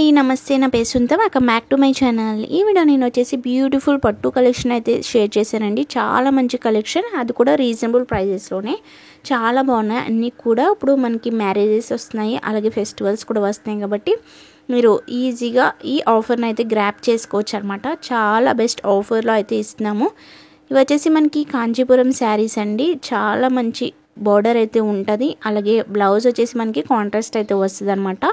అండి, నమస్తే. నా పేరు Sunta. Welcome back to my channel. ఈ వీడియో నేను వచ్చేసి బ్యూటిఫుల్ పట్టు కలెక్షన్ అయితే షేర్ చేశానండి. చాలా మంచి కలెక్షన్, అది కూడా రీజనబుల్ ప్రైజెస్లోనే. చాలా బాగున్నాయి అన్నీ కూడా. ఇప్పుడు మనకి మ్యారేజెస్ వస్తున్నాయి, అలాగే ఫెస్టివల్స్ కూడా వస్తున్నాయి కాబట్టి మీరు ఈజీగా ఈ ఆఫర్ని అయితే గ్రాప్ చేసుకోవచ్చు అనమాట. చాలా బెస్ట్ ఆఫర్లో అయితే ఇస్తున్నాము. ఇవి వచ్చేసి మనకి కాంచీపురం శారీస్ అండి. చాలా మంచి బార్డర్ అయితే ఉంటుంది, అలాగే బ్లౌజ్ వచ్చేసి మనకి కాంట్రాస్ట్ అయితే వస్తుంది అనమాట.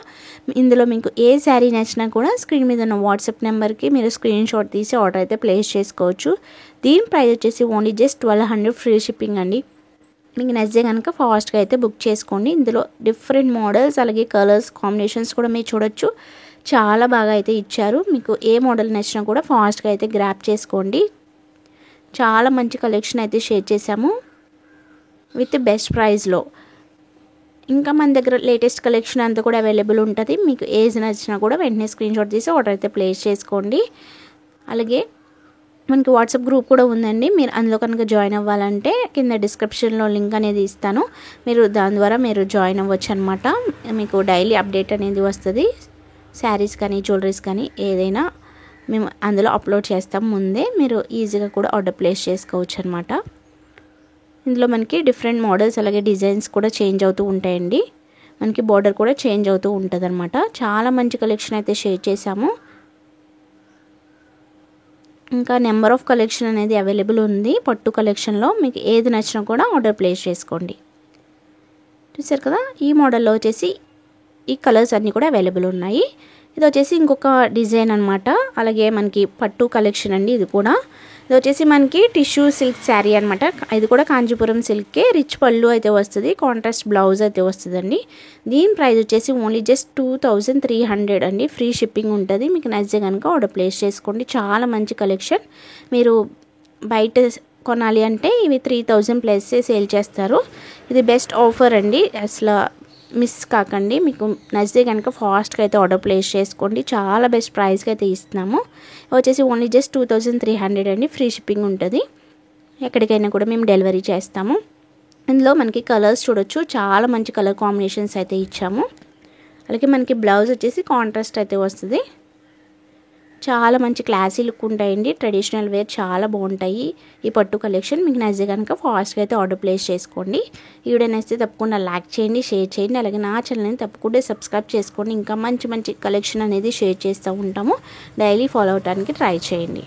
ఇందులో మీకు ఏ శారీ నచ్చినా కూడా స్క్రీన్ మీద ఉన్న వాట్సాప్ నెంబర్కి మీరు స్క్రీన్ షాట్ తీసి ఆర్డర్ అయితే ప్లేస్ చేసుకోవచ్చు. దీని ప్రైస్ వచ్చేసి ఓన్లీ జస్ట్ 1200 ఫ్రీ షిప్పింగ్ అండి. మీకు నచ్చితే కనుక ఫాస్ట్గా అయితే బుక్ చేసుకోండి. ఇందులో డిఫరెంట్ మోడల్స్ అలాగే కలర్స్ కాంబినేషన్స్ కూడా మీరు చూడొచ్చు. చాలా బాగా అయితే ఇచ్చారు. మీకు ఏ మోడల్ నచ్చినా కూడా ఫాస్ట్గా అయితే గ్రాప్ చేసుకోండి. చాలా మంచి కలెక్షన్ అయితే షేర్ చేశాము విత్ బెస్ట్ ప్రైస్లో. ఇంకా మన దగ్గర లేటెస్ట్ కలెక్షన్ అంతా కూడా అవైలబుల్ ఉంటుంది. మీకు ఏజ్ నచ్చినా కూడా వెంటనే స్క్రీన్ షాట్ తీసి ఆర్డర్ అయితే ప్లేస్ చేసుకోండి. అలాగే మనకి వాట్సాప్ గ్రూప్ కూడా ఉందండి. మీరు అందులో కనుక జాయిన్ అవ్వాలంటే కింద డిస్క్రిప్షన్లో లింక్ అనేది ఇస్తాను. మీరు దాని ద్వారా మీరు జాయిన్ అవ్వచ్చు అనమాట. మీకు డైలీ అప్డేట్ అనేది వస్తుంది. శారీస్ కానీ జ్యువెలరీస్ కానీ ఏదైనా మేము అందులో అప్లోడ్ చేస్తాం ముందే. మీరు ఈజీగా కూడా ఆర్డర్ ప్లేస్ చేసుకోవచ్చు అనమాట. ఇందులో మనకి డిఫరెంట్ మోడల్స్ అలాగే డిజైన్స్ కూడా చేంజ్ అవుతూ ఉంటాయండి. మనకి బార్డర్ కూడా చేంజ్ అవుతూ ఉంటుంది అనమాట. చాలా మంచి కలెక్షన్ అయితే షేర్ చేశాము. ఇంకా నెంబర్ ఆఫ్ కలెక్షన్ అనేది అవైలబుల్ ఉంది పట్టు కలెక్షన్లో. మీకు ఏది నచ్చినా కూడా ఆర్డర్ ప్లేస్ చేసుకోండి. చూసారు కదా, ఈ మోడల్లో వచ్చేసి ఈ కలర్స్ అన్నీ కూడా అవైలబుల్ ఉన్నాయి. ఇది వచ్చేసి ఇంకొక డిజైన్ అనమాట. అలాగే మనకి పట్టు కలెక్షన్ అండి. ఇది కూడా ఇది వచ్చేసి మనకి టిష్యూ సిల్క్ శారీ అనమాట. ఇది కూడా కాంచీపురం సిల్కే. రిచ్ పళ్ళు అయితే వస్తుంది, కాంట్రాస్ట్ బ్లౌజ్ అయితే వస్తుందండి. దీని ప్రైస్ వచ్చేసి ఓన్లీ జస్ట్ 2300 అండి. ఫ్రీ షిప్పింగ్ ఉంటుంది. మీకు నచ్చితే కనుక ఆర్డర్ ప్లేస్ చేసుకోండి. చాలా మంచి కలెక్షన్. మీరు బయట కొనాలి అంటే ఇవి 3000 ప్లస్ సేల్ చేస్తారు. ఇది బెస్ట్ ఆఫర్ అండి, అసలు మిస్ కాకండి. మీకు నచ్చితే కనుక ఫాస్ట్గా అయితే ఆర్డర్ ప్లేస్ చేసుకోండి. చాలా బెస్ట్ ప్రైస్కి అయితే ఇస్తున్నాము. వచ్చేసి ఓన్లీ జస్ట్ 2300 అండి. ఫ్రీ షిప్పింగ్ ఉంటుంది. ఎక్కడికైనా కూడా మేము డెలివరీ చేస్తాము. ఇందులో మనకి కలర్స్ చూడొచ్చు. చాలా మంచి కలర్ కాంబినేషన్స్ అయితే ఇచ్చాము. అలాగే మనకి బ్లౌజ్ వచ్చేసి కాంట్రాస్ట్ అయితే వస్తుంది. చాలా మంచి క్లాసీ లుక్ ఉంటాయండి. ట్రెడిషనల్ వేర్ చాలా బాగుంటాయి ఈ పట్టు కలెక్షన్. మీకు నచ్చితే కనుక ఫాస్ట్గా అయితే ఆర్డర్ ప్లేస్ చేసుకోండి. ఈ వీడియో నచ్చితే తప్పకుండా లైక్ చేయండి, షేర్ చేయండి. అలాగే నా ఛానల్ని తప్పకుండా సబ్స్క్రైబ్ చేసుకోండి. ఇంకా మంచి మంచి కలెక్షన్ అనేది షేర్ చేస్తూ ఉంటాము. డైలీ ఫాలో అవడానికి ట్రై చేయండి.